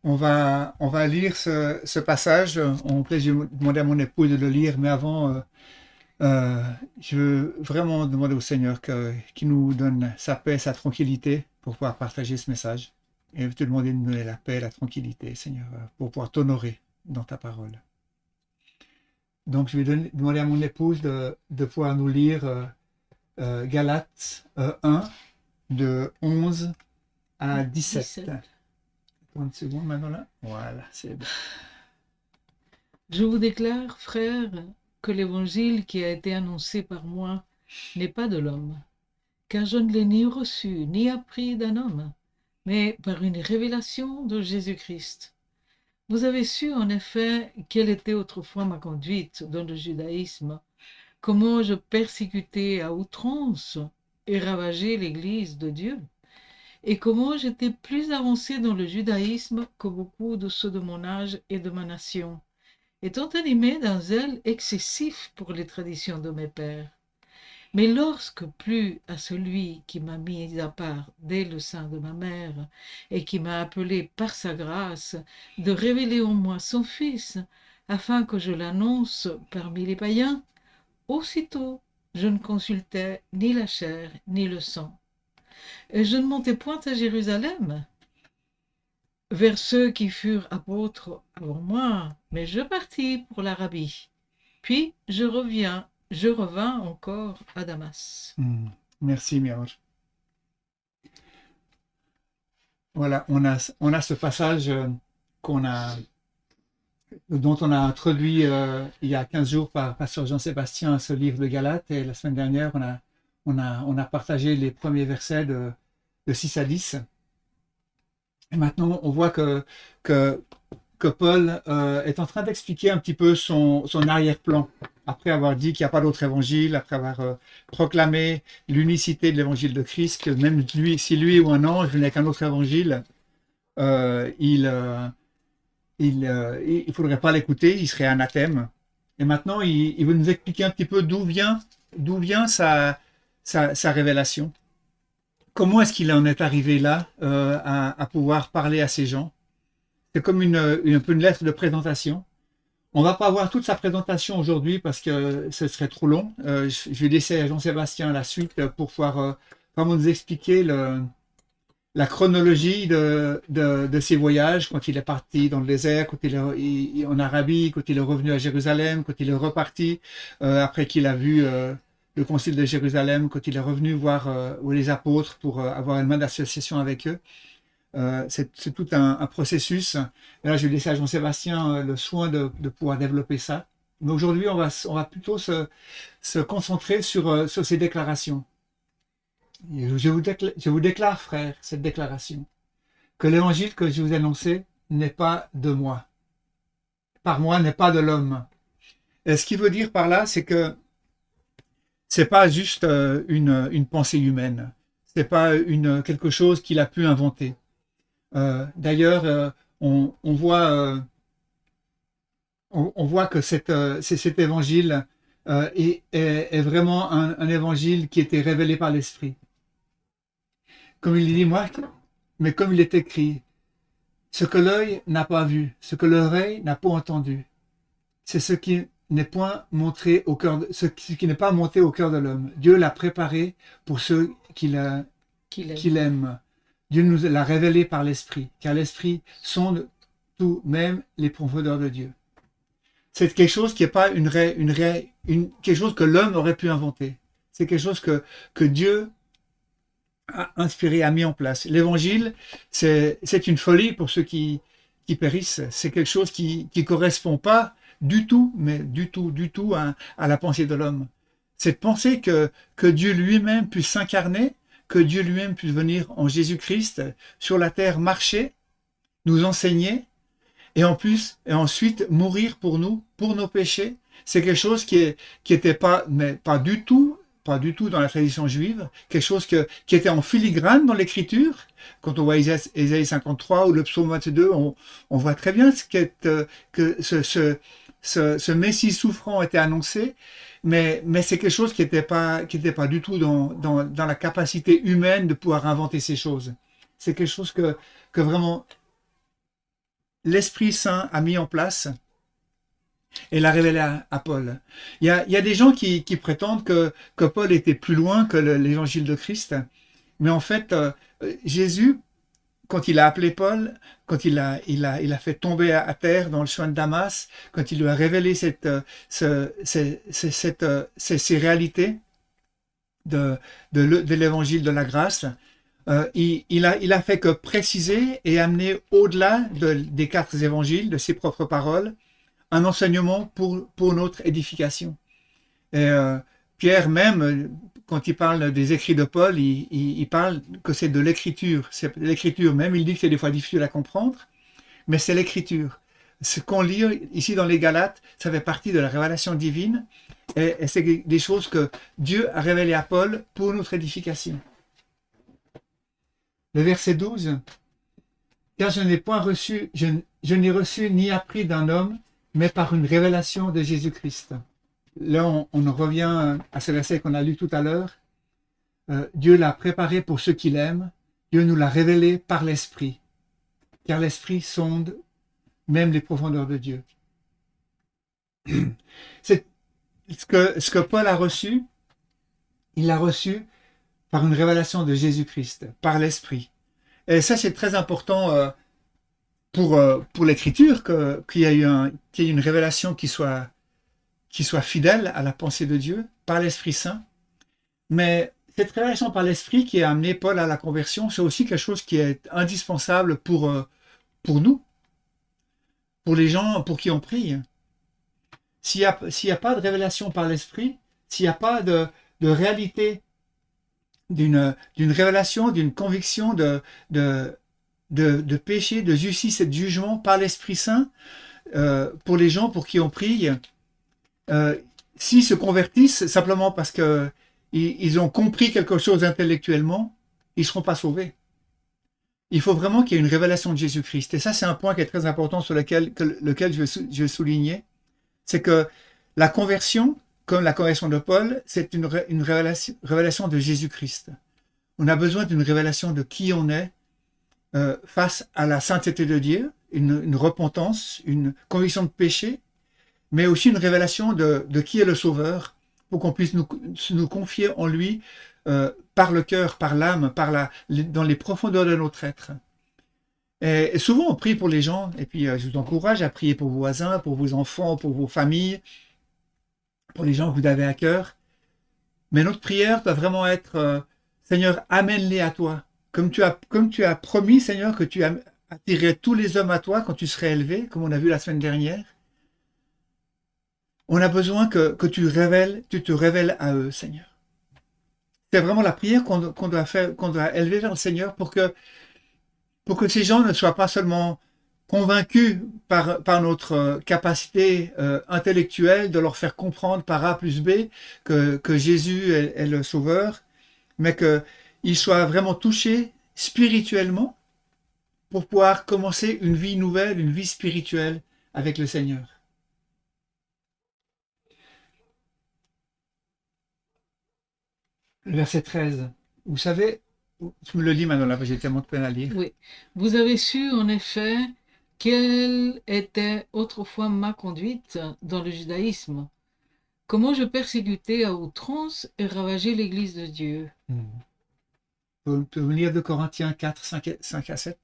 On va lire ce passage. Je vais demander à mon épouse de le lire, mais avant, je veux vraiment demander au Seigneur qu'il nous donne sa paix, sa tranquillité pour pouvoir partager ce message. Et je veux te demander de nous donner la paix, la tranquillité, Seigneur, pour pouvoir t'honorer dans ta parole. Donc, je vais demander à mon épouse de pouvoir nous lire Galates 1, de 11 à 17. 17. 30 secondes maintenant là. Voilà, c'est bon. Je vous déclare, frères, que l'évangile qui a été annoncé par moi n'est pas de l'homme, car je ne l'ai ni reçu ni appris d'un homme, mais par une révélation de Jésus-Christ. Vous avez su en effet quelle était autrefois ma conduite dans le judaïsme, comment je persécutais à outrance et ravageais l'Église de Dieu, et comment j'étais plus avancé dans le judaïsme que beaucoup de ceux de mon âge et de ma nation, étant animé d'un zèle excessif pour les traditions de mes pères. Mais lorsque plut à celui qui m'a mis à part dès le sein de ma mère et qui m'a appelé par sa grâce de révéler en moi son Fils, afin que je l'annonce parmi les païens, aussitôt je ne consultais ni la chair ni le sang. Et je ne montai point à Jérusalem vers ceux qui furent apôtres avant moi, mais je partis pour l'Arabie. Puis je revins encore à Damas. Merci, Miroj. Voilà, on a ce passage qu'on a, dont on a introduit il y a 15 jours par Pasteur Jean-Sébastien ce livre de Galates. Et la semaine dernière, on a partagé les premiers versets de 6 à 10. Et maintenant, on voit que, que Paul est en train d'expliquer un petit peu son arrière-plan. Après avoir dit qu'il n'y a pas d'autre évangile, après avoir proclamé l'unicité de l'évangile de Christ, que même lui, si lui ou un ange venait qu'un autre évangile, euh, il euh, il faudrait pas l'écouter, il serait anathème. Et maintenant, il veut nous expliquer un petit peu d'où vient sa révélation. Comment est-ce qu'il en est arrivé là à pouvoir parler à ces gens? C'est comme un peu une lettre de présentation. On va pas voir toute sa présentation aujourd'hui parce que ce serait trop long. Je vais laisser à Jean-Sébastien la suite pour pouvoir vraiment nous expliquer la chronologie de ses voyages, quand il est parti dans le désert, quand en Arabie, quand il est revenu à Jérusalem, quand il est reparti, après qu'il a vu le concile de Jérusalem, quand il est revenu voir les apôtres pour avoir une main d'association avec eux. C'est tout un processus. Et là, je vais laisser à Jean-Sébastien le soin de pouvoir développer ça. Mais aujourd'hui, on va plutôt se concentrer sur ces déclarations. Je vous déclare, frère, cette déclaration, que l'évangile que je vous ai annoncé n'est pas de moi. Par moi n'est pas de l'homme. Et ce qu'il veut dire par là, c'est que c'est pas juste une pensée humaine. C'est pas quelque chose qu'il a pu inventer. D'ailleurs, on voit que cet évangile est vraiment un évangile qui était révélé par l'Esprit. Comme il dit, moi, mais comme il est écrit, ce que l'œil n'a pas vu, ce que l'oreille n'a pas entendu, c'est ce qui n'est point montré au cœur, ce qui n'est pas monté au cœur de l'homme. Dieu l'a préparé pour ceux Qu'il qu'il aime. aime. Dieu nous l'a révélé par l'Esprit, car l'Esprit sonde tout, même les profondeurs de Dieu. C'est quelque chose qui n'est pas quelque chose que l'homme aurait pu inventer. C'est quelque chose que Dieu a inspiré, a mis en place. L'évangile, c'est une folie pour ceux qui périssent. C'est quelque chose qui ne correspond pas du tout, mais du tout à la pensée de l'homme. C'est de penser que Dieu lui-même puisse s'incarner, que Dieu lui-même puisse venir en Jésus-Christ sur la terre, marcher, nous enseigner, et en plus, et ensuite mourir pour nous, pour nos péchés. C'est quelque chose qui était pas, mais pas du tout dans la tradition juive, quelque chose qui était en filigrane dans l'écriture. Quand on voit Ésaïe 53 ou le psaume 22, on voit très bien que ce Messie souffrant était annoncé, mais c'est quelque chose qui était pas du tout dans la capacité humaine de pouvoir inventer ces choses. C'est quelque chose que vraiment l'Esprit Saint a mis en place et l'a révélé à Paul. Il y a des gens qui prétendent que Paul était plus loin que l'évangile de Christ, mais en fait, Jésus, quand il a appelé Paul, quand il a fait tomber à terre dans le chemin de Damas, quand il lui a révélé ces réalités de l'évangile de la grâce, il a fait que préciser et amener au-delà des 4 évangiles, de ses propres paroles, un enseignement pour notre édification. Et Pierre même, quand il parle des écrits de Paul, il parle que c'est de l'écriture. C'est l'écriture même, il dit que c'est des fois difficile à comprendre, mais c'est l'écriture. Ce qu'on lit ici dans les Galates, ça fait partie de la révélation divine, et c'est des choses que Dieu a révélées à Paul pour notre édification. Le verset 12, « Car je n'ai point reçu, je n'ai reçu ni appris d'un homme, mais par une révélation de Jésus-Christ. » Là, on revient à ce verset qu'on a lu tout à l'heure. Dieu l'a préparé pour ceux qui l'aiment. Dieu nous l'a révélé par l'Esprit. Car l'Esprit sonde même les profondeurs de Dieu. C'est ce que Paul a reçu, il l'a reçu par une révélation de Jésus-Christ, par l'Esprit. Et ça, c'est très important pour l'Écriture, qu'il y ait une révélation qui soit fidèle à la pensée de Dieu, par l'Esprit Saint. Mais cette révélation par l'Esprit qui a amené Paul à la conversion, c'est aussi quelque chose qui est indispensable pour nous, pour les gens pour qui on prie. S'il y a pas de révélation par l'Esprit, s'il n'y a pas de réalité, d'une révélation, d'une conviction de péché, de justice et de jugement par l'Esprit Saint, pour les gens pour qui on prie, s'ils se convertissent simplement parce qu'ils ont compris quelque chose intellectuellement, ils ne seront pas sauvés. Il faut vraiment qu'il y ait une révélation de Jésus-Christ. Et ça, c'est un point qui est très important sur lequel je vais souligner. C'est que la conversion, comme la conversion de Paul, c'est une révélation de Jésus-Christ. On a besoin d'une révélation de qui on est face à la sainteté de Dieu, une repentance, une conviction de péché, mais aussi une révélation de qui est le Sauveur, pour qu'on puisse nous confier en lui par le cœur, par l'âme, dans les profondeurs de notre être. Et souvent, on prie pour les gens, et puis je vous encourage à prier pour vos voisins, pour vos enfants, pour vos familles, pour les gens que vous avez à cœur. Mais notre prière doit vraiment être Seigneur, amène-les à toi. Comme tu as promis, Seigneur, que tu attirerais tous les hommes à toi quand tu serais élevé, comme on a vu la semaine dernière. On a besoin que tu te révèles à eux, Seigneur. C'est vraiment la prière qu'on doit élever vers le Seigneur pour que ces gens ne soient pas seulement convaincus par notre capacité intellectuelle de leur faire comprendre par A plus B que Jésus est le Sauveur, mais qu'ils soient vraiment touchés spirituellement pour pouvoir commencer une vie nouvelle, une vie spirituelle avec le Seigneur. Le verset 13. Vous savez, tu me le dis maintenant, là, j'ai tellement de peine à lire. Oui. Vous avez su, en effet, quelle était autrefois ma conduite dans le judaïsme, comment je persécutais à outrance et ravageais l'Église de Dieu. Vous pouvez lire de Corinthiens 4, 5 à 7.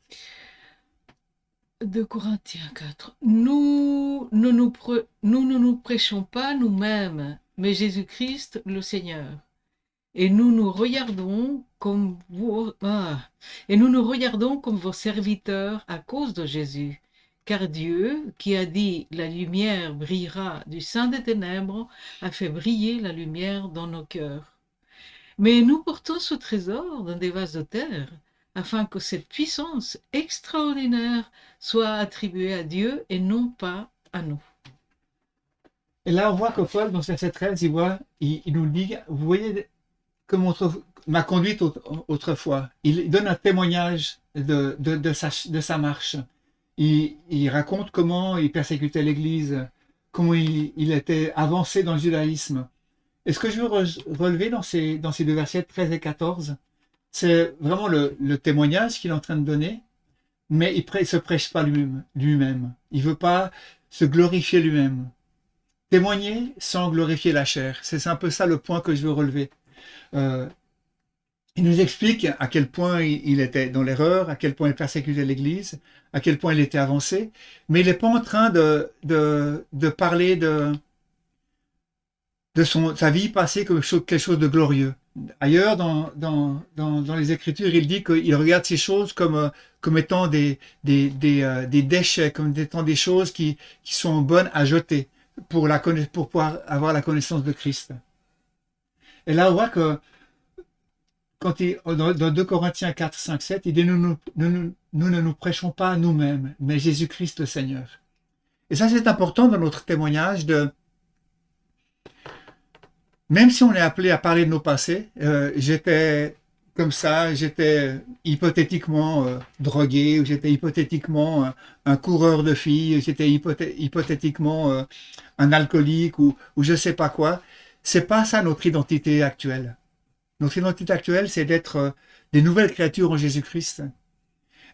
De Corinthiens 4. Nous ne nous prêchons pas nous-mêmes, mais Jésus-Christ le Seigneur. Et nous nous regardons comme vos serviteurs à cause de Jésus. Car Dieu, qui a dit « La lumière brillera du sein des ténèbres », a fait briller la lumière dans nos cœurs. Mais nous portons ce trésor dans des vases de terre, afin que cette puissance extraordinaire soit attribuée à Dieu et non pas à nous. Et là, on voit que Paul, dans ce verset 13, il nous dit, vous voyez, comme ma conduite autrefois. Il donne un témoignage de sa marche. Il raconte comment il persécutait l'Église, comment il était avancé dans le judaïsme. Et ce que je veux relever dans ces 2 versets 13 et 14, c'est vraiment le témoignage qu'il est en train de donner, mais il ne se prêche pas lui-même. Il ne veut pas se glorifier lui-même. Témoigner sans glorifier la chair. C'est un peu ça le point que je veux relever. Euh, il nous explique à quel point il était dans l'erreur, à quel point il persécutait l'Église, à quel point il était avancé, mais il n'est pas en train de parler de sa vie passée comme quelque chose de glorieux. Ailleurs, dans les Écritures, il dit qu'il regarde ces choses comme étant des déchets, comme étant des choses qui sont bonnes à jeter pour pouvoir avoir la connaissance de Christ. Et là, on voit que dans 2 Corinthiens 4, 5, 7, il dit nous ne nous prêchons pas à nous-mêmes, mais Jésus-Christ le Seigneur. Et ça, c'est important dans notre témoignage même si on est appelé à parler de nos passés, j'étais comme ça, j'étais hypothétiquement drogué, ou j'étais hypothétiquement un coureur de filles, j'étais hypothétiquement un alcoolique ou je sais pas quoi. C'est pas ça notre identité actuelle. Notre identité actuelle, c'est d'être des nouvelles créatures en Jésus-Christ.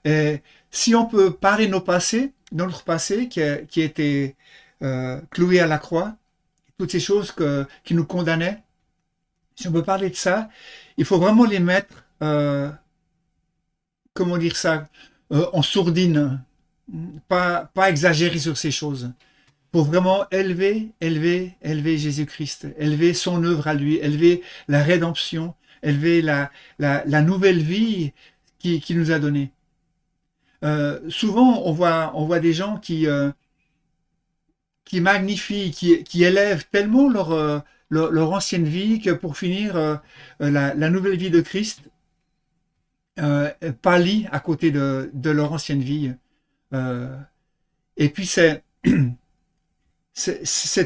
Et si on peut parler de nos passés, notre passé qui a été cloué à la croix, toutes ces choses qui nous condamnaient, si on peut parler de ça, il faut vraiment les mettre, comment dire ça, en sourdine, pas exagérer sur ces choses, pour vraiment élever Jésus-Christ, élever son œuvre à lui, élever la rédemption, élever la nouvelle vie qu'il nous a donnée. Souvent, on voit des gens qui magnifient, qui élèvent tellement leur ancienne vie que pour finir, la nouvelle vie de Christ pâlit à côté de leur ancienne vie. Et puis c'est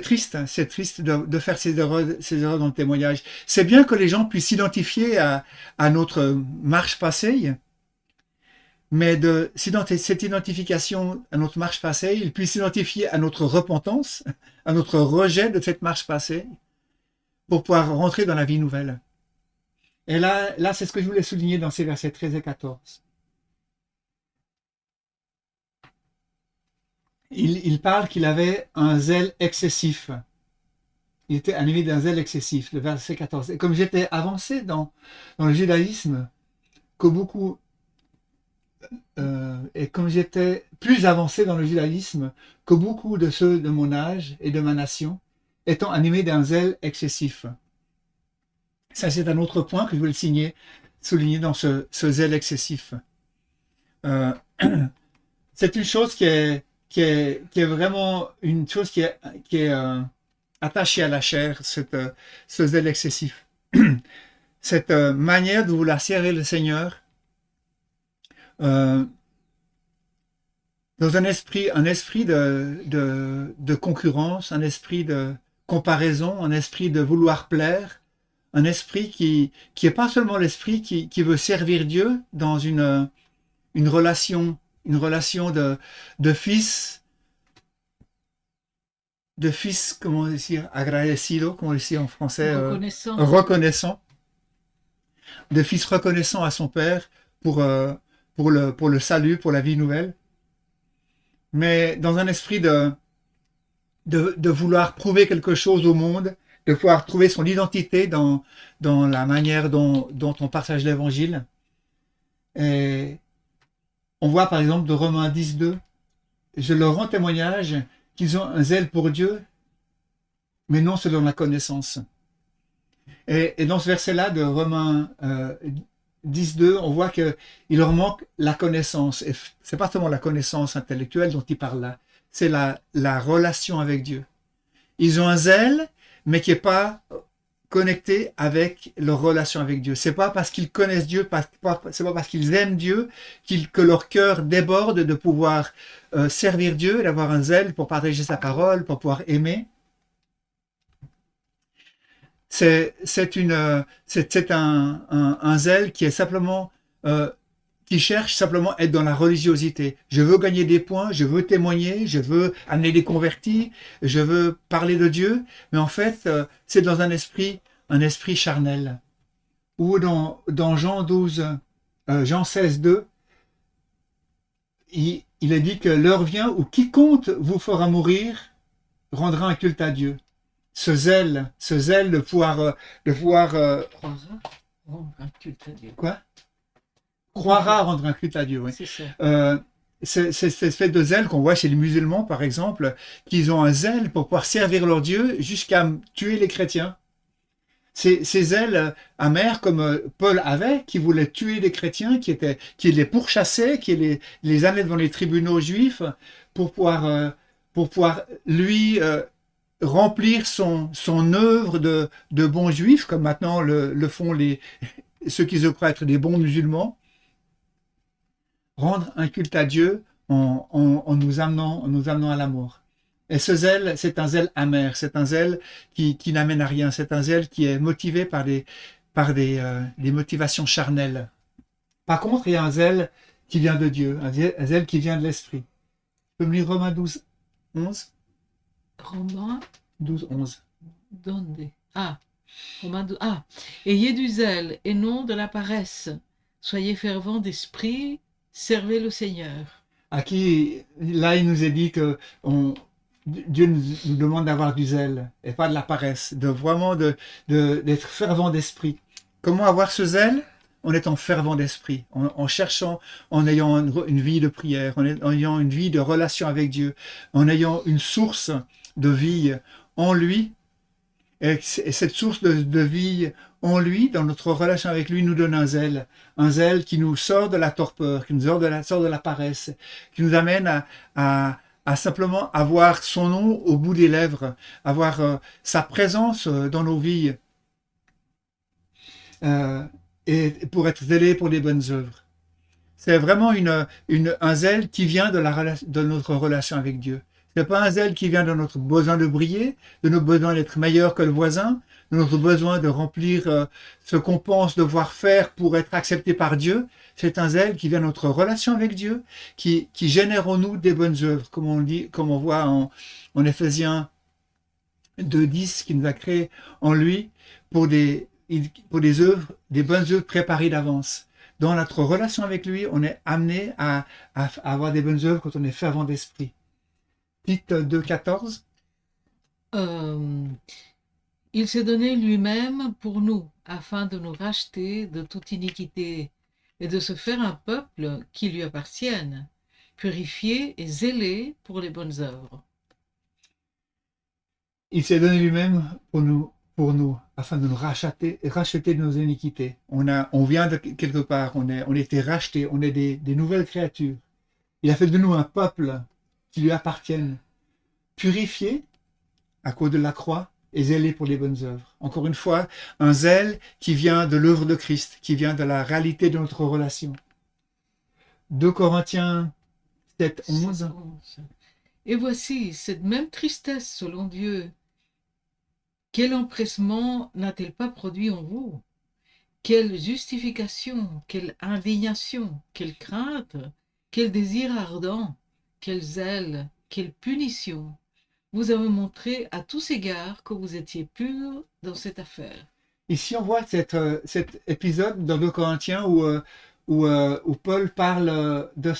triste, hein, c'est triste de faire ces erreurs dans le témoignage. C'est bien que les gens puissent s'identifier à notre marche passée, mais cette identification à notre marche passée, ils puissent s'identifier à notre repentance, à notre rejet de cette marche passée, pour pouvoir rentrer dans la vie nouvelle. Et là c'est ce que je voulais souligner dans ces versets 13 et 14. Il parle qu'il avait un zèle excessif. Il était animé d'un zèle excessif, le verset 14. Et comme j'étais avancé dans le judaïsme que beaucoup, et comme j'étais plus avancé dans le judaïsme que beaucoup de ceux de mon âge et de ma nation, étant animés d'un zèle excessif. Ça, c'est un autre point que je voulais souligner dans ce zèle excessif. C'est une chose qui est vraiment une chose qui est attachée à la chair, ce zèle excessif. Cette manière de vouloir servir le Seigneur dans un esprit de concurrence, un esprit de comparaison, un esprit de vouloir plaire, un esprit qui est pas seulement l'esprit qui veut servir Dieu dans une relation de fils, comment dire, agradecido, comment on dit en français, reconnaissant, de fils reconnaissant à son père pour le salut, pour la vie nouvelle, mais dans un esprit de vouloir prouver quelque chose au monde, de pouvoir trouver son identité dans la manière dont on partage l'évangile. Et on voit par exemple de Romains 10.2, je leur rends témoignage qu'ils ont un zèle pour Dieu, mais non selon la connaissance. Et dans ce verset-là de Romains 10.2, on voit qu'il leur manque la connaissance. Et c'est pas seulement la connaissance intellectuelle dont il parle là, c'est la relation avec Dieu. Ils ont un zèle, mais qui n'est pas connecté avec leur relation avec Dieu. C'est pas parce qu'ils connaissent Dieu, c'est pas parce qu'ils aiment Dieu que leur cœur déborde de pouvoir servir Dieu, d'avoir un zèle pour partager sa parole, pour pouvoir aimer. C'est un zèle qui est simplement qui cherche simplement à être dans la religiosité. Je veux gagner des points, je veux témoigner, je veux amener des convertis, je veux parler de Dieu, mais en fait, c'est dans un esprit charnel. Ou dans Jean 16, 2, il est dit que l'heure vient où quiconque vous fera mourir rendra un culte à Dieu. Ce zèle de pouvoir Croira rendre un culte à Dieu. quoi? Croira rendre un culte à Dieu, oui. C'est ça. C'est cette espèce de zèle qu'on voit chez les musulmans, par exemple, qu'ils ont un zèle pour pouvoir servir leur Dieu jusqu'à tuer les chrétiens. Ces zèles amers comme Paul avait, qui voulait tuer les chrétiens, qui les pourchassait, qui les amenait devant les tribunaux juifs pour pouvoir lui remplir son œuvre de bon juif, comme maintenant le font ceux qui se croient être des bons musulmans, rendre un culte à Dieu en nous amenant à la mort. Et ce zèle, c'est un zèle amer, c'est un zèle qui n'amène à rien, c'est un zèle qui est motivé par des motivations charnelles. Par contre, il y a un zèle qui vient de Dieu, un zèle qui vient de l'Esprit. Tu peux me lire Romains 12, 11 Romains 12, 11. donde? Romains 12. Ayez du zèle et non de la paresse. Soyez fervents d'esprit, servez le Seigneur. À qui, là, il nous est dit que Dieu nous demande d'avoir du zèle et pas de la paresse, d'être fervent d'esprit. Comment avoir ce zèle? En étant fervent d'esprit, en cherchant, en ayant une vie de prière, en ayant une vie de relation avec Dieu, en ayant une source de vie en lui. Et cette source de vie en lui, dans notre relation avec lui, nous donne un zèle qui nous sort de la torpeur, qui nous sort de la paresse, qui nous amène à simplement avoir son nom au bout des lèvres, avoir sa présence dans nos vies, et pour être zélé pour les bonnes œuvres. C'est vraiment un zèle qui vient de notre relation avec Dieu. Ce n'est pas un zèle qui vient de notre besoin de briller, de notre besoin d'être meilleur que le voisin, de notre besoin de remplir ce qu'on pense devoir faire pour être accepté par Dieu. C'est un zèle qui vient de notre relation avec Dieu, qui génère en nous des bonnes œuvres, comme on voit en Éphésiens 2:10, qui nous a créés en lui pour des œuvres, des bonnes œuvres préparées d'avance. Dans notre relation avec lui, on est amené à avoir des bonnes œuvres quand on est fervent d'esprit. Tite 2,14. Il s'est donné lui-même pour nous, afin de nous racheter de toute iniquité et de se faire un peuple qui lui appartienne, purifié et zélé pour les bonnes œuvres. Il s'est donné lui-même pour nous, afin de nous racheter de nos iniquités. On vient de quelque part, on était rachetés, on est des nouvelles créatures. Il a fait de nous un peuple qui lui appartiennent, purifiés à cause de la croix et zélés pour les bonnes œuvres. Encore une fois, un zèle qui vient de l'œuvre de Christ, qui vient de la réalité de notre relation. 2 Corinthiens 7, 11. Et voici cette même tristesse selon Dieu. Quel empressement n'a-t-elle pas produit en vous? Quelle justification, quelle indignation, quelle crainte, quel désir ardent, quel zèle, quelle punition. Vous avez montré à tous égards que vous étiez purs dans cette affaire. Ici, on voit cet épisode dans 2 Corinthiens où Paul parle de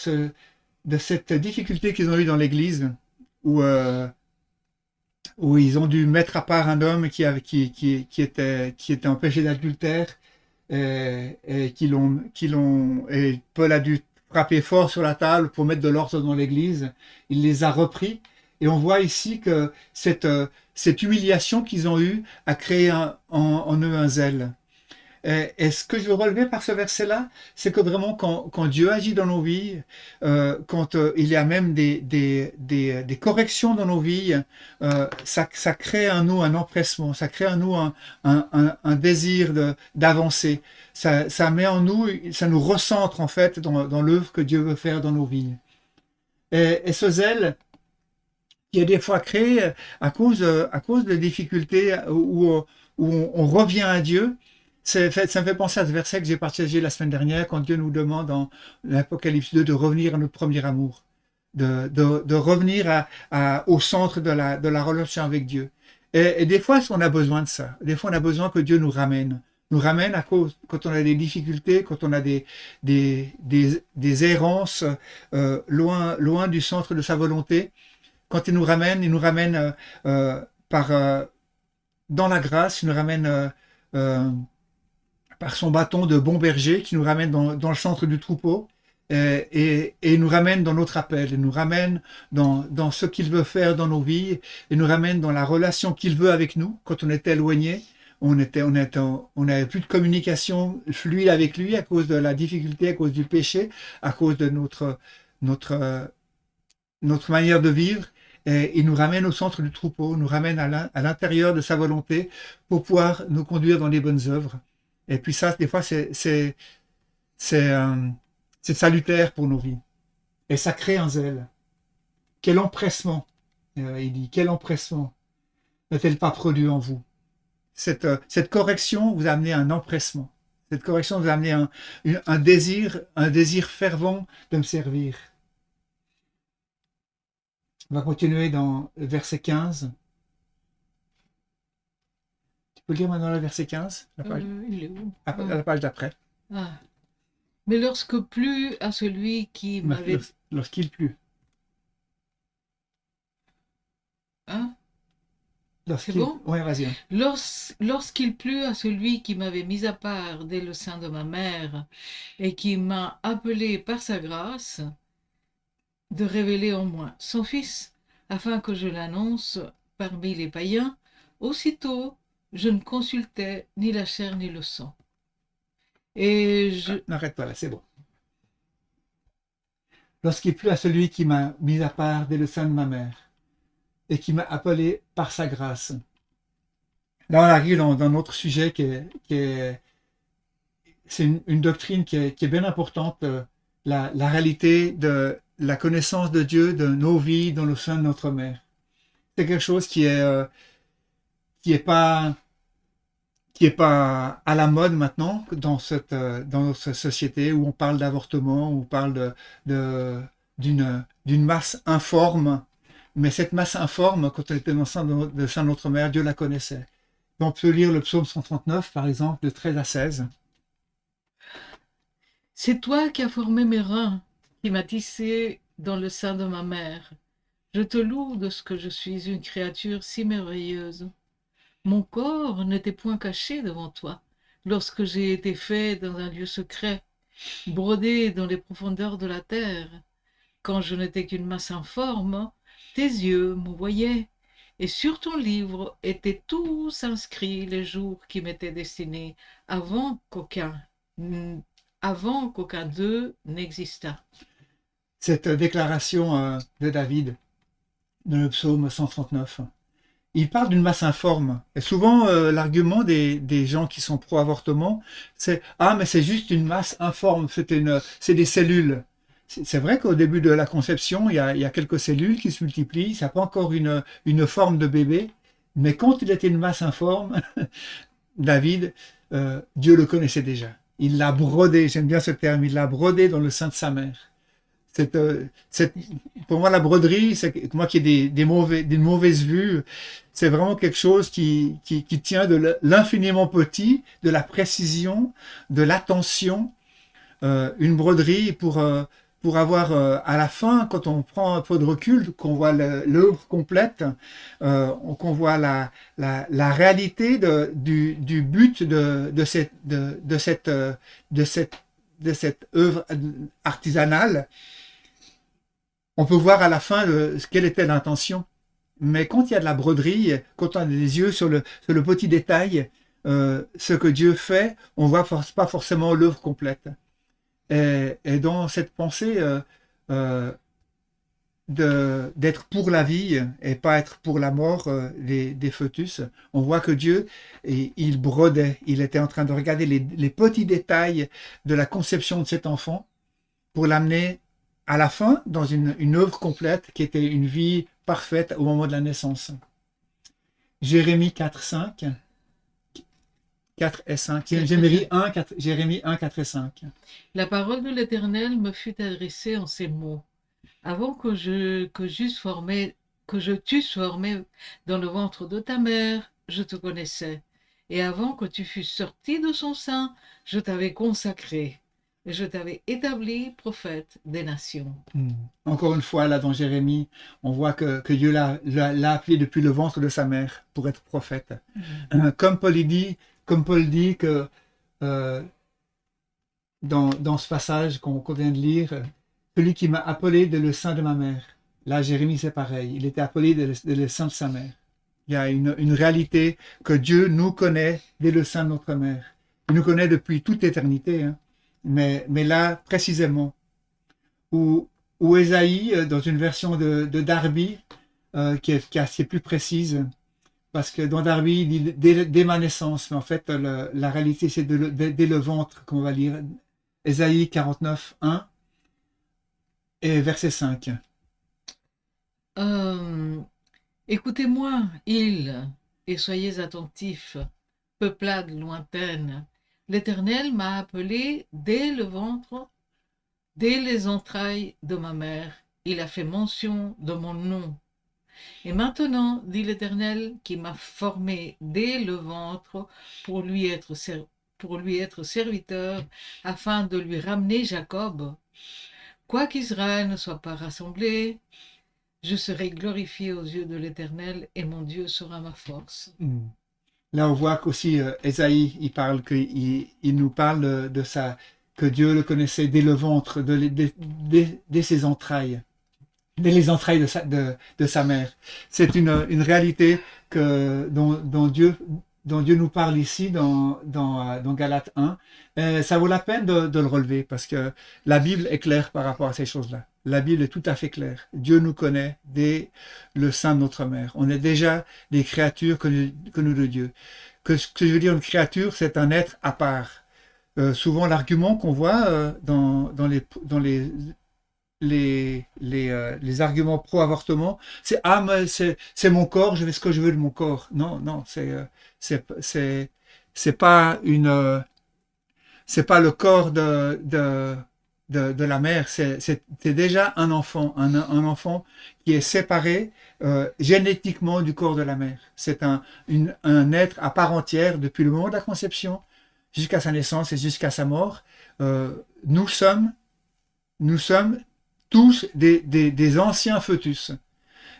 cette difficulté qu'ils ont eue dans l'Église, où ils ont dû mettre à part un homme qui était empêché d'adultère, et Paul a dû frapper fort sur la table pour mettre de l'ordre dans l'Église. Il les a repris. Et on voit ici que cette humiliation qu'ils ont eue a créé en eux un zèle. Et ce que je veux relever par ce verset-là, c'est que vraiment quand Dieu agit dans nos vies, quand il y a même des corrections dans nos vies, ça crée en nous un empressement, ça crée en nous un désir d'avancer. Ça met en nous, ça nous recentre en fait dans l'œuvre que Dieu veut faire dans nos vies. Et ce zèle, qui est des fois créé à cause de difficultés où on revient à Dieu. Ça me fait penser à ce verset que j'ai partagé la semaine dernière quand Dieu nous demande dans l'Apocalypse 2 de revenir à notre premier amour, de revenir au centre de la relation avec Dieu. Et des fois, on a besoin de ça. Des fois, on a besoin que Dieu nous ramène nous ramène à cause, quand on a des difficultés, quand on a des errances loin du centre de sa volonté. Quand il nous ramène par, dans la grâce, il nous ramène euh, par son bâton de bon berger qui nous ramène dans le centre du troupeau et il nous ramène dans notre appel, il nous ramène dans ce qu'il veut faire dans nos vies, il nous ramène dans la relation qu'il veut avec nous. Quand on était éloigné, on n'avait plus de communication fluide avec lui à cause de la difficulté, à cause du péché, à cause de notre, notre manière de vivre. Et il nous ramène au centre du troupeau, nous ramène à l'intérieur de sa volonté pour pouvoir nous conduire dans les bonnes œuvres. Et puis ça, des fois, c'est, euh, c'est salutaire pour nos vies. Et ça crée un zèle. Quel empressement, il dit, quel empressement n'a-t-elle pas produit en vous? Cette correction vous a amené un empressement. Cette correction vous a amené un désir fervent de me servir. On va continuer dans le verset 15. Tu peux lire maintenant le verset 15, Il est où? la page d'après. Ah. Mais lorsque plut à celui qui m'avait... Lorsqu'il plut. Hein? C'est Lorsqu'il... bon? Ouais, vas-y. Lorsqu'il plut à celui qui m'avait mis à part dès le sein de ma mère et qui m'a appelé par sa grâce, de révéler en moi son Fils, afin que je l'annonce parmi les païens, aussitôt je ne consultais ni la chair ni le sang. Et je... N'arrête pas là, c'est bon. Lorsqu'il plut à celui qui m'a mis à part dès le sein de ma mère et qui m'a appelé par sa grâce. Là, on arrive dans un autre sujet c'est une doctrine qui est bien importante, la réalité de la connaissance de Dieu, de nos vies dans le sein de notre mère. C'est quelque chose qui est pas à la mode maintenant dans notre société où on parle d'avortement, où on parle d'une masse informe. Mais cette masse informe, quand elle était dans le sein de notre mère, Dieu la connaissait. On peut lire le psaume 139, par exemple, de 13 à 16. C'est toi qui as formé mes reins, qui m'as tissé dans le sein de ma mère. Je te loue de ce que je suis une créature si merveilleuse. Mon corps n'était point caché devant toi, lorsque j'ai été fait dans un lieu secret, brodé dans les profondeurs de la terre. Quand je n'étais qu'une masse informe, tes yeux me voyaient, et sur ton livre étaient tous inscrits les jours qui m'étaient destinés, avant qu'aucun d'eux n'existât. Cette déclaration de David, dans le psaume 139, il parle d'une masse informe. Et souvent, l'argument des gens qui sont pro-avortement, c'est « Ah, mais c'est juste une masse informe, c'est des cellules ». C'est vrai qu'au début de la conception, il y a quelques cellules qui se multiplient, ça n'a pas encore une forme de bébé, mais quand il était une masse informe, David, Dieu le connaissait déjà. Il l'a brodé, j'aime bien ce terme, il l'a brodé dans le sein de sa mère. Pour moi, la broderie, c'est moi qui ai des mauvaises vues, c'est vraiment quelque chose qui tient de l'infiniment petit, de la précision, de l'attention. Une broderie pour avoir à la fin, quand on prend un peu de recul, qu'on voit l'œuvre complète, qu'on voit la réalité du but de cette œuvre artisanale. On peut voir à la fin quelle était l'intention. Mais quand il y a de la broderie, quand on a les yeux sur le petit détail, ce que Dieu fait, on voit pas forcément l'œuvre complète. Et dans cette pensée d'être pour la vie et pas être pour la mort des fœtus, on voit que Dieu, il brodait, il était en train de regarder les petits détails de la conception de cet enfant pour l'amener à la fin dans une œuvre complète qui était une vie parfaite au moment de la naissance. Jérémie 4, 5. 4 et 5. Jérémie 1, 4 et 5. La parole de l'Éternel me fut adressée en ces mots. Avant que je t'eusse formé dans le ventre de ta mère, je te connaissais. Et avant que tu fusses sorti de son sein, je t'avais consacré et je t'avais établi prophète des nations. Encore une fois, là, dans Jérémie, on voit que Dieu l'a appelé depuis le ventre de sa mère pour être prophète. Comme Paul dit que euh, dans ce passage qu'on vient de lire, celui qui m'a appelé de le sein de ma mère. Là, Jérémie, c'est pareil. Il était appelé de le sein de sa mère. Il y a une réalité que Dieu nous connaît dès le sein de notre mère. Il nous connaît depuis toute l'éternité. Hein. Mais là, précisément, où Ésaïe, dans une version de Darby, qui est assez plus précise, parce que dans Darby, il dit dès ma naissance, mais en fait, la réalité, c'est dès le ventre qu'on va lire. Ésaïe 49, 1 et verset 5. Écoutez-moi, îles, et soyez attentifs, peuplades lointaines. L'Éternel m'a appelé dès le ventre, dès les entrailles de ma mère. Il a fait mention de mon nom. Et maintenant, dit l'Éternel, qui m'a formé dès le ventre pour lui être serviteur, afin de lui ramener Jacob. Quoiqu'Israël ne soit pas rassemblé, je serai glorifié aux yeux de l'Éternel et mon Dieu sera ma force. Là, on voit qu'aussi Ésaïe, il nous parle de ça, que Dieu le connaissait dès le ventre, dès ses entrailles, dès les entrailles de sa mère. C'est une réalité dont Dieu nous parle ici dans Galates 1. Ça vaut la peine de le relever parce que la Bible est claire par rapport à ces choses-là. La Bible est tout à fait claire. Dieu nous connaît dès le sein de notre mère. On est déjà des créatures connues de Dieu. Ce que je veux dire, une créature, c'est un être à part. Souvent, l'argument qu'on voit dans les arguments pro-avortement, c'est ah mais c'est mon corps, je fais ce que je veux de mon corps. Non, c'est pas c'est pas le corps de la mère, c'est déjà un enfant, un enfant qui est séparé génétiquement du corps de la mère. C'est un être à part entière depuis le moment de la conception jusqu'à sa naissance et jusqu'à sa mort. Nous sommes tous des anciens fœtus.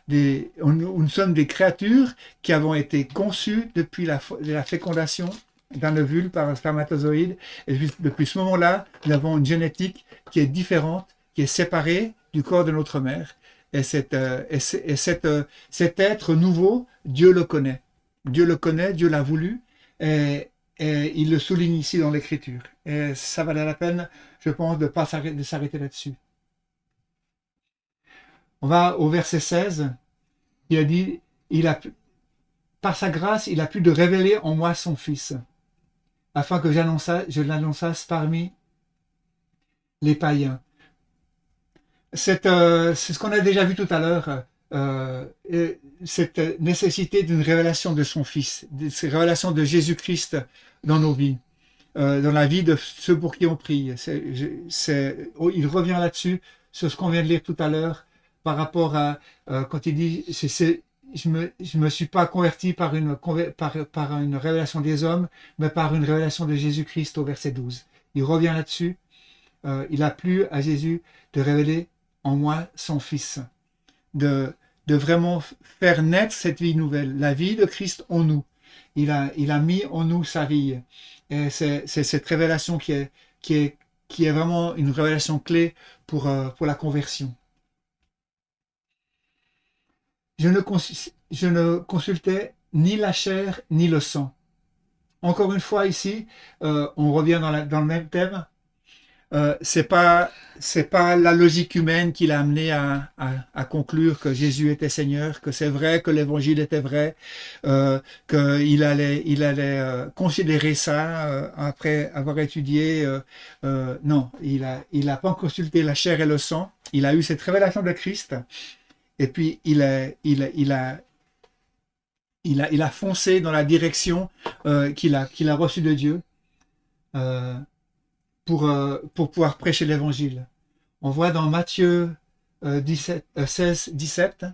Nous sommes des créatures qui avons été conçues depuis la fécondation d'un ovule par un spermatozoïde. Et depuis ce moment-là, nous avons une génétique qui est différente, qui est séparée du corps de notre mère. Et cet être nouveau, Dieu le connaît. Dieu le connaît, Dieu l'a voulu. Et il le souligne ici dans l'Écriture. Et ça valait la peine, je pense, de s'arrêter là-dessus. On va au verset 16. Il a dit, par sa grâce, il a pu de révéler en moi son Fils, afin que je l'annonçasse parmi les païens. C'est ce qu'on a déjà vu tout à l'heure, cette nécessité d'une révélation de son Fils, cette révélation de Jésus-Christ dans nos vies, dans la vie de ceux pour qui on prie. Il revient là-dessus, sur ce qu'on vient de lire tout à l'heure, par rapport à quand il dit je me suis pas converti par une révélation des hommes, mais par une révélation de Jésus-Christ au verset 12. Il revient là-dessus. Il a plu à Jésus de révéler en moi son Fils, de vraiment faire naître cette vie nouvelle, la vie de Christ en nous. Il a mis en nous sa vie. Et c'est cette révélation qui est vraiment une révélation clé pour la conversion. Je ne consultais ni la chair ni le sang. Encore une fois ici, on revient dans le même thème. C'est pas la logique humaine qui l'a amené à conclure que Jésus était Seigneur, que c'est vrai que l'Évangile était vrai, qu'il allait considérer ça après avoir étudié. Non, il a pas consulté la chair et le sang. Il a eu cette révélation de Christ. Et puis, il a foncé dans la direction qu'il a reçue de Dieu pour pouvoir prêcher l'évangile. On voit dans Matthieu 16, 17.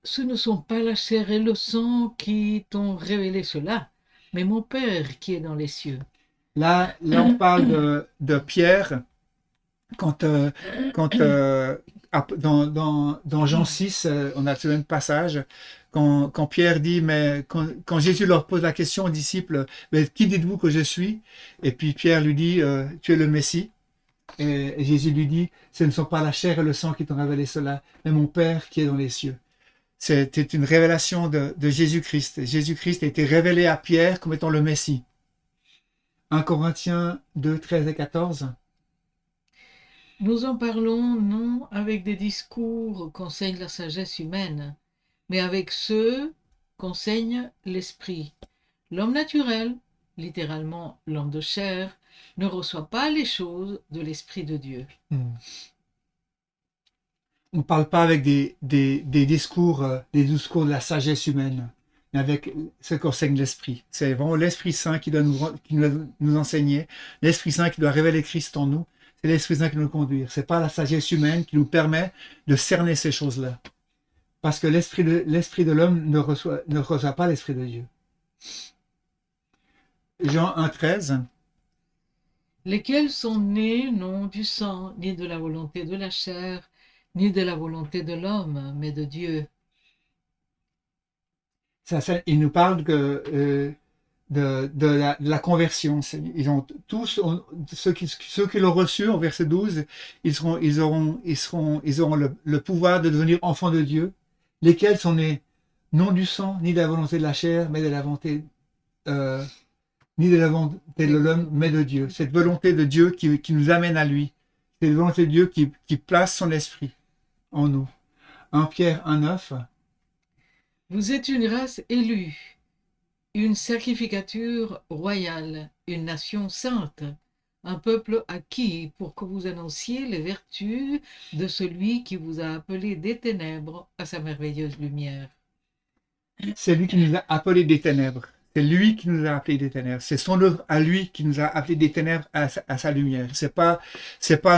Ce ne sont pas la chair et le sang qui t'ont révélé cela, mais mon Père qui est dans les cieux. Là, on parle de Pierre quand dans Jean 6, on a ce même passage, quand Pierre dit, mais quand Jésus leur pose la question aux disciples, mais qui dites-vous que je suis? Et puis Pierre lui dit, tu es le Messie. Et Jésus lui dit, ce ne sont pas la chair et le sang qui t'ont révélé cela, mais mon Père qui est dans les cieux. C'était une révélation de Jésus-Christ. Jésus-Christ a été révélé à Pierre comme étant le Messie. 1 Corinthiens 2, 13 et 14. Nous en parlons non avec des discours qu'enseigne la sagesse humaine, mais avec ceux qu'enseigne l'esprit. L'homme naturel, littéralement l'homme de chair, ne reçoit pas les choses de l'esprit de Dieu. On ne parle pas avec des discours de la sagesse humaine, mais avec ce qu'enseigne l'Esprit. C'est vraiment l'Esprit Saint qui doit nous enseigner, l'Esprit Saint qui doit révéler Christ en nous, c'est l'Esprit Saint qui doit nous conduire. C'est pas la sagesse humaine qui nous permet de cerner ces choses-là. Parce que l'esprit de l'homme ne reçoit pas l'Esprit de Dieu. Jean 1, 13. Lesquels sont nés non du sang, ni de la volonté de la chair, ni de la volonté de l'homme, mais de Dieu. Il nous parle de la conversion. Ils ont tous, ceux qui l'ont reçu, en verset 12, ils auront le pouvoir de devenir enfants de Dieu, lesquels sont nés non du sang, ni de la volonté de la chair, mais de la volonté, ni de la volonté de l'homme, mais de Dieu. Cette volonté de Dieu qui nous amène à lui. C'est la volonté de Dieu qui place son esprit en nous. 1 Pierre 1, 9. Vous êtes une race élue, une sacrificature royale, une nation sainte, un peuple acquis pour que vous annonciez les vertus de celui qui vous a appelé des ténèbres à sa merveilleuse lumière. C'est lui qui nous a appelés des ténèbres. C'est lui qui nous a appelés des ténèbres. C'est son œuvre à lui qui nous a appelés des ténèbres à sa lumière. C'est pas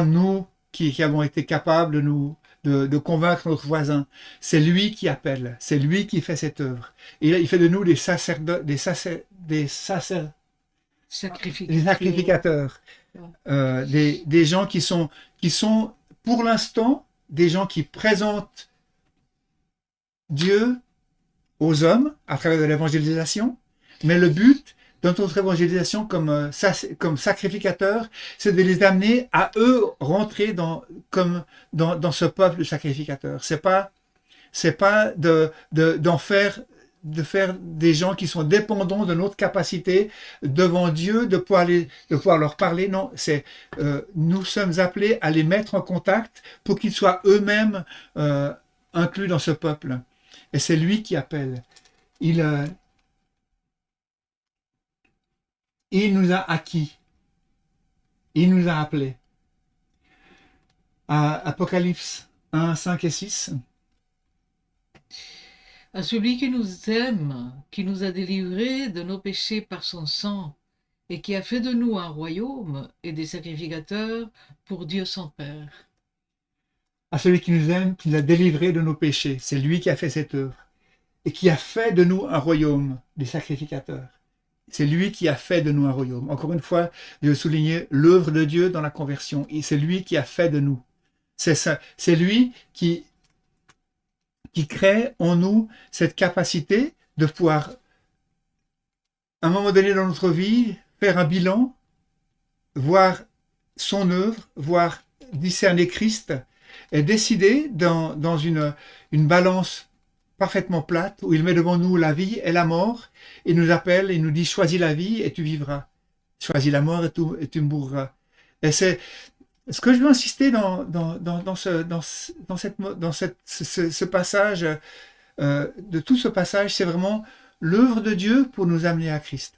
nous qui avons été capables de convaincre notre voisin. C'est lui qui appelle. C'est lui qui fait cette œuvre. Et là, il fait de nous des sacrificateurs. Des gens qui sont, pour l'instant, des gens qui présentent Dieu aux hommes à travers de l'évangélisation. Mais le but dans notre évangélisation comme sacrificateur, c'est de les amener à eux rentrer dans ce peuple sacrificateur. C'est pas de faire des gens qui sont dépendants de notre capacité devant Dieu de pouvoir leur parler. Non, nous sommes appelés à les mettre en contact pour qu'ils soient eux-mêmes inclus dans ce peuple. Et c'est lui qui appelle. Il nous a acquis. Il nous a appelés. Apocalypse 1, 5 et 6. À celui qui nous aime, qui nous a délivrés de nos péchés par son sang, et qui a fait de nous un royaume et des sacrificateurs pour Dieu son Père. À celui qui nous aime, qui nous a délivrés de nos péchés. C'est lui qui a fait cette œuvre. Et qui a fait de nous un royaume des sacrificateurs. C'est lui qui a fait de nous un royaume. Encore une fois, je veux souligner l'œuvre de Dieu dans la conversion. Et c'est lui qui a fait de nous. C'est ça. C'est lui qui crée en nous cette capacité de pouvoir, à un moment donné dans notre vie, faire un bilan, voir son œuvre, voir discerner Christ et décider dans une balance parfaitement plate, où il met devant nous la vie et la mort, il nous appelle, il nous dit, choisis la vie et tu vivras. Choisis la mort et tu mourras. Et c'est ce que je veux insister dans ce passage, de tout ce passage, c'est vraiment l'œuvre de Dieu pour nous amener à Christ.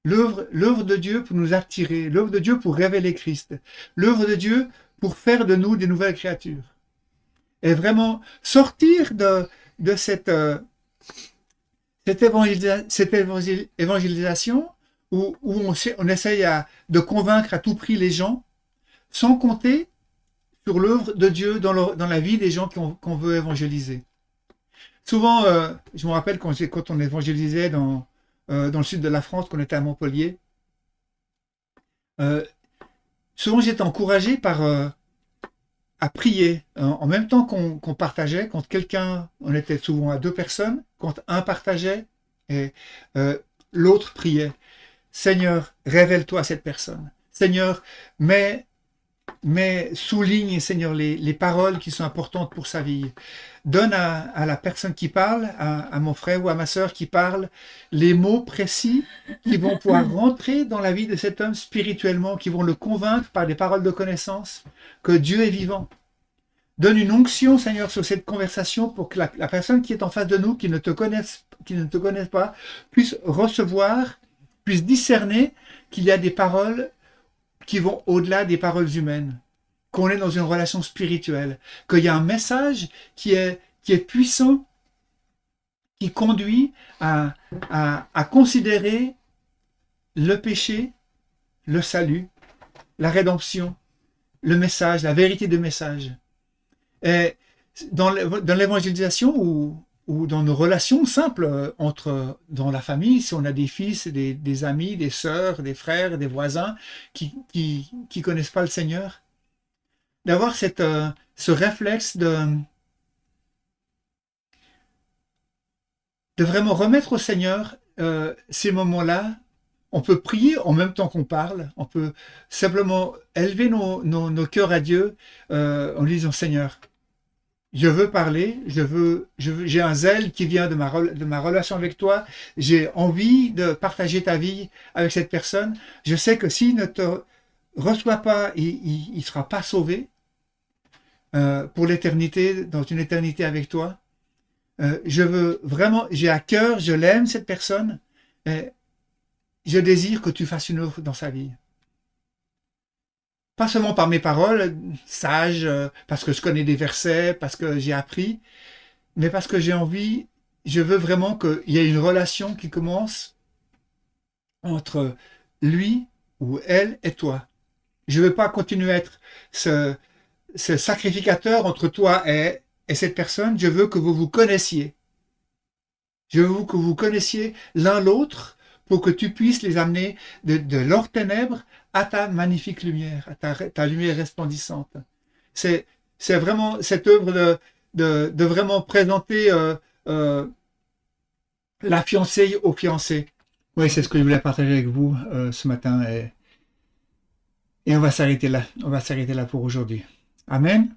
L'œuvre de Dieu pour nous attirer, l'œuvre de Dieu pour révéler Christ, l'œuvre de Dieu pour faire de nous des nouvelles créatures. Et vraiment sortir de cette évangélisation où on essaye de convaincre à tout prix les gens, sans compter sur l'œuvre de Dieu dans la vie des gens qu'on veut évangéliser. Souvent, je me rappelle quand on évangélisait dans le sud de la France, qu'on était à Montpellier. Souvent, j'étais encouragé à prier en même temps qu'on partageait. Quand quelqu'un, on était souvent à 2 personnes, quand un partageait et l'autre priait. Seigneur, révèle-toi à cette personne. Seigneur, mais souligne, Seigneur, les paroles qui sont importantes pour sa vie. Donne à la personne qui parle, à mon frère ou à ma sœur qui parle, les mots précis qui vont pouvoir rentrer dans la vie de cet homme spirituellement, qui vont le convaincre par des paroles de connaissance que Dieu est vivant. Donne une onction, Seigneur, sur cette conversation pour que la personne qui est en face de nous, qui ne te connaisse pas, puisse recevoir, puisse discerner qu'il y a des paroles qui vont au-delà des paroles humaines, qu'on est dans une relation spirituelle, qu'il y a un message qui est puissant, qui conduit à considérer le péché, le salut, la rédemption, le message, la vérité du message. Et dans l'évangélisation ou dans nos relations simples dans la famille, si on a des fils, des amis, des sœurs, des frères, des voisins qui connaissent pas le Seigneur, d'avoir ce réflexe de vraiment remettre au Seigneur ces moments-là. On peut prier en même temps qu'on parle, on peut simplement élever nos cœurs à Dieu en lui disant Seigneur, je veux parler, j'ai un zèle qui vient de ma relation avec toi, j'ai envie de partager ta vie avec cette personne. Je sais que s'il ne te reçoit pas, il ne sera pas sauvé pour l'éternité, dans une éternité avec toi. Je veux vraiment, j'ai à cœur, je l'aime cette personne, et je désire que tu fasses une œuvre dans sa vie. Pas seulement par mes paroles sages, parce que je connais des versets, parce que j'ai appris, mais parce que j'ai envie, je veux vraiment qu'il y ait une relation qui commence entre lui ou elle et toi. Je ne veux pas continuer à être ce sacrificateur entre toi et cette personne. Je veux que vous vous connaissiez. Je veux que vous connaissiez l'un l'autre pour que tu puisses les amener de leurs ténèbres à ta magnifique lumière, à ta lumière resplendissante. C'est vraiment cette œuvre de vraiment présenter la fiancée au fiancé. Oui, c'est ce que je voulais partager avec vous ce matin. Et on va s'arrêter là. On va s'arrêter là pour aujourd'hui. Amen.